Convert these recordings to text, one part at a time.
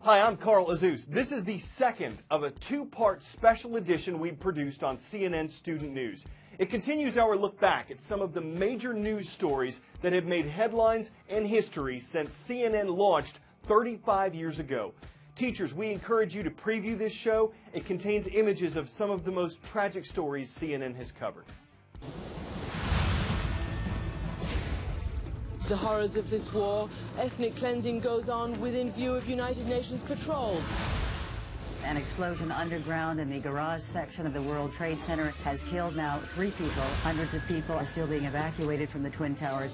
Hi, I'm Carl Azus. This is the second of a two-part special edition we produced on CNN Student News. It continues our look back at some of the major news stories that have made headlines and history since CNN launched 35 years ago. Teachers, we encourage you to preview this show. It contains images of some of the most tragic stories CNN has covered. The horrors of this war, ethnic cleansing goes on within view of United Nations patrols. An explosion underground in the garage section of the World Trade Center has killed now 3 people. Hundreds of people are still being evacuated from the Twin Towers.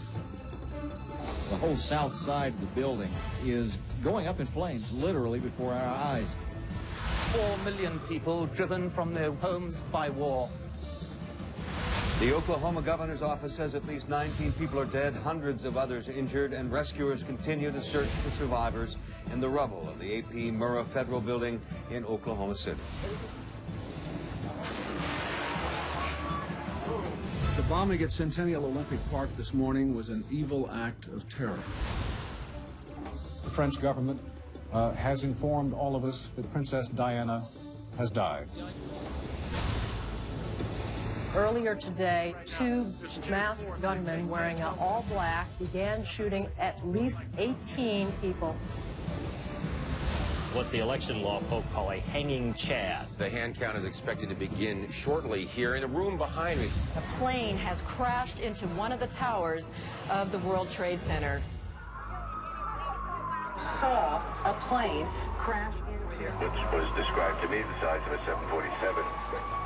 The whole south side of the building is going up in flames, literally before our eyes. 4 million people driven from their homes by war. The Oklahoma governor's office says at least 19 people are dead, hundreds of others injured, and rescuers continue to search for survivors in the rubble of the A.P. Murrah Federal Building in Oklahoma City. The bombing at Centennial Olympic Park this morning was an evil act of terror. The French government has informed all of us that Princess Diana has died. Earlier today, 2 masked gunmen wearing all black began shooting at least 18 people. What the election law folk call a hanging chad. The hand count is expected to begin shortly here in the room behind me. A plane has crashed into one of the towers of the World Trade Center. Saw a plane crash into which was described to me the size of a 747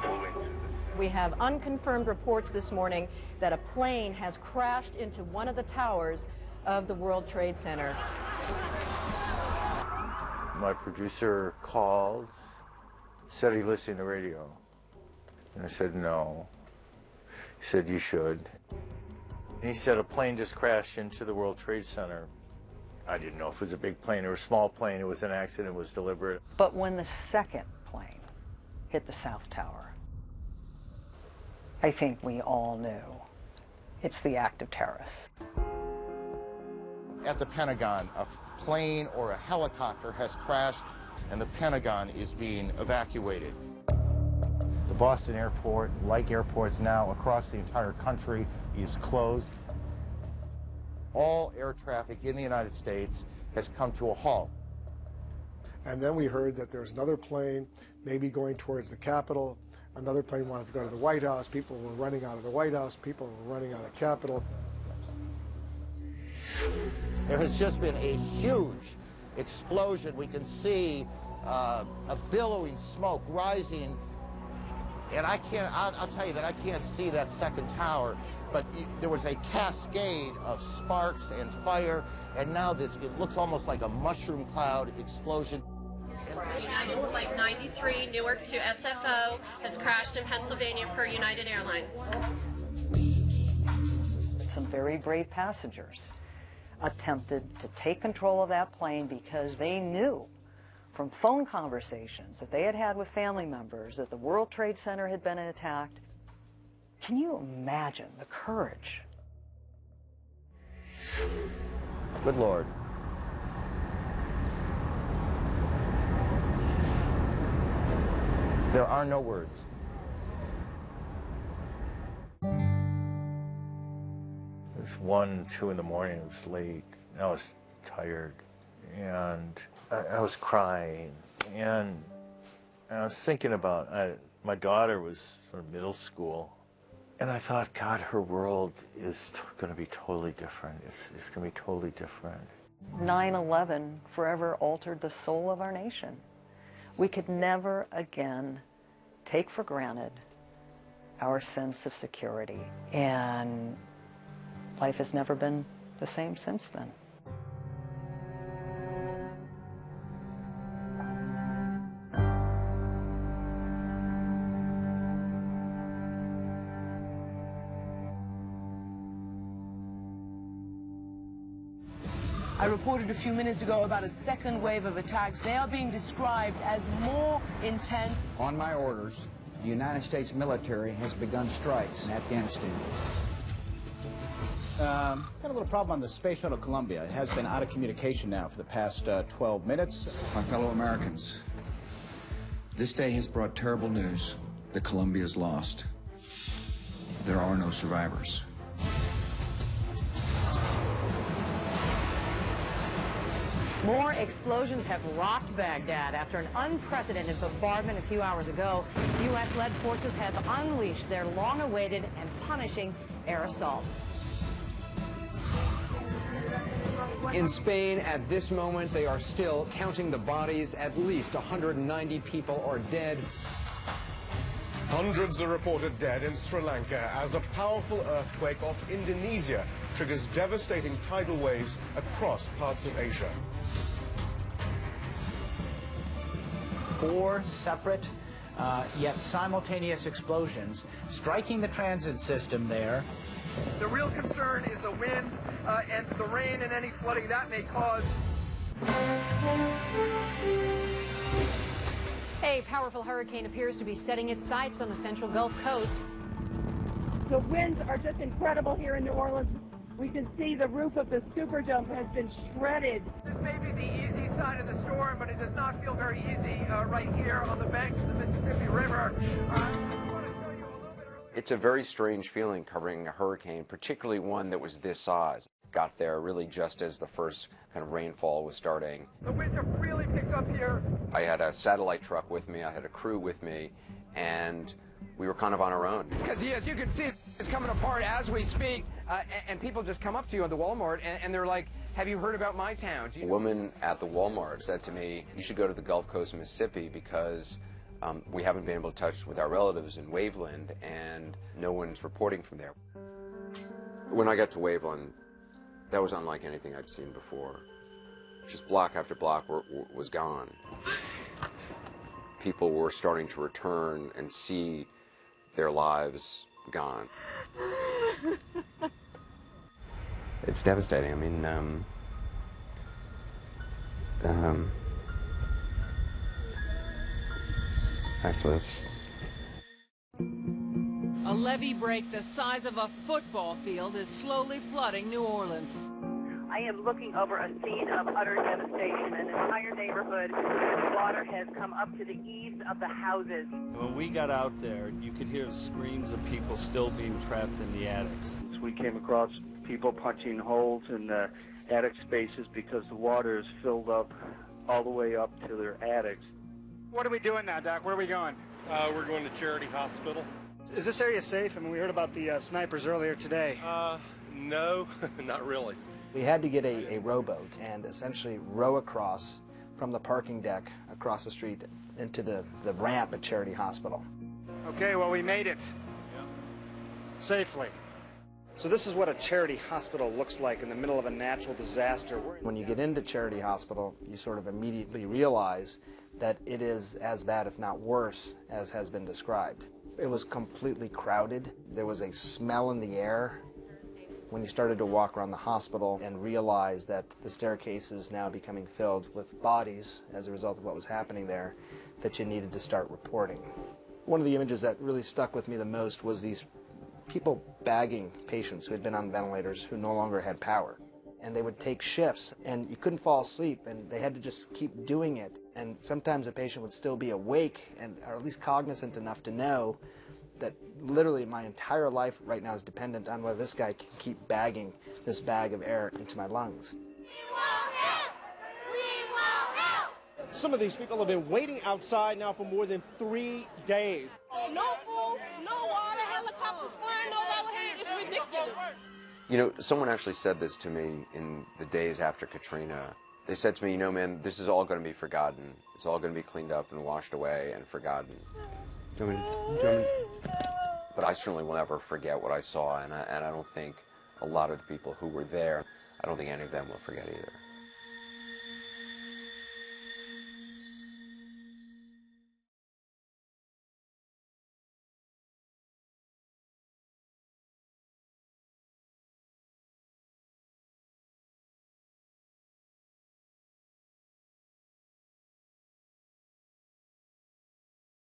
flew into. We have unconfirmed reports this morning that a plane has crashed into one of the towers of the World Trade Center. My producer called, said he listened to radio. And I said, no. He said, you should. And he said, a plane just crashed into the World Trade Center. I didn't know if it was a big plane or a small plane. It was an accident. It was deliberate. But when the second plane hit the South Tower, I think we all knew it's the act of terrorists. At the Pentagon, a plane or a helicopter has crashed and the Pentagon is being evacuated. The Boston airport, like airports now across the entire country, is closed. All air traffic in the United States has come to a halt. And then we heard that there's another plane maybe going towards the Capitol. Another plane wanted to go to the White House. People were running out of the White House. People were running out of the Capitol. There has just been a huge explosion. We can see a billowing smoke rising. And I'll tell you that I can't see that second tower, but there was a cascade of sparks and fire, and now it looks almost like a mushroom cloud explosion. United Flight 93, Newark to SFO, has crashed in Pennsylvania per United Airlines. Some very brave passengers attempted to take control of that plane because they knew from phone conversations that they had had with family members that the World Trade Center had been attacked. Can you imagine the courage? Good Lord. There are no words. It was 1, 2 in the morning. It was late. I was tired, and I was crying, and I was thinking about my daughter was sort of middle school, and I thought, God, her world is going to be totally different. It's going to be totally different. 9/11 forever altered the soul of our nation. We could never again take for granted our sense of security, and life has never been the same since then. I reported a few minutes ago about a second wave of attacks. They are being described as more intense. On my orders, the United States military has begun strikes in Afghanistan. Got a little problem on the Space Shuttle Columbia. It has been out of communication now for the past 12 minutes. My fellow Americans, this day has brought terrible news. The Columbia is lost. There are no survivors. More explosions have rocked Baghdad after an unprecedented bombardment a few hours ago. U.S.-led forces have unleashed their long-awaited and punishing air assault. In Spain, at this moment, they are still counting the bodies. At least 190 people are dead. Hundreds are reported dead in Sri Lanka as a powerful earthquake off Indonesia triggers devastating tidal waves across parts of Asia. 4 separate yet simultaneous explosions striking the transit system there. The real concern is the wind and the rain and any flooding that may cause. A powerful hurricane appears to be setting its sights on the central Gulf Coast. The winds are just incredible here in New Orleans. We can see the roof of the Superdome has been shredded. This may be the easy side of the storm, but it does not feel very easy right here on the banks of the Mississippi River. It's a very strange feeling covering a hurricane, particularly one that was this size. Got there really just as the first kind of rainfall was starting. The winds have really picked up here. I had a satellite truck with me, I had a crew with me, and we were kind of on our own. Because as you can see, it's coming apart as we speak, and people just come up to you at the Walmart, and they're like, have you heard about my town? A woman at the Walmart said to me, you should go to the Gulf Coast of Mississippi because we haven't been able to touch with our relatives in Waveland, and no one's reporting from there. When I got to Waveland, that was unlike anything I'd seen before. Just block after block was gone. People were starting to return and see their lives gone. It's devastating. I mean, actually, it's... A levee break the size of a football field is slowly flooding New Orleans. I am looking over a scene of utter devastation. An entire neighborhood, water has come up to the eaves of the houses. When we got out there, you could hear screams of people still being trapped in the attics. We came across people punching holes in the attic spaces because the water is filled up all the way up to their attics. What are we doing now, Doc? Where are we going? We're going to Charity Hospital. Is this area safe? I mean, we heard about the snipers earlier today. No, not really. We had to get a rowboat and essentially row across from the parking deck across the street into the ramp at Charity Hospital. Okay, well, we made it. Safely. So this is what a charity hospital looks like in the middle of a natural disaster. When you get into Charity Hospital, you sort of immediately realize that it is as bad, if not worse, as has been described. It was completely crowded. There was a smell in the air. When you started to walk around the hospital and realize that the staircase is now becoming filled with bodies as a result of what was happening there, that you needed to start reporting. One of the images that really stuck with me the most was these people bagging patients who had been on ventilators who no longer had power. And they would take shifts, and you couldn't fall asleep, and they had to just keep doing it. And sometimes a patient would still be awake, or at least cognizant enough to know that literally my entire life right now is dependent on whether this guy can keep bagging this bag of air into my lungs. Some of these people have been waiting outside now for more than 3 days. No food, no water, helicopters flying over our heads. It's ridiculous. You know, someone actually said this to me in the days after Katrina. They said to me, you know, man, this is all going to be forgotten. It's all going to be cleaned up and washed away and forgotten. But I certainly will never forget what I saw, and I don't think a lot of the people who were there, I don't think any of them will forget either.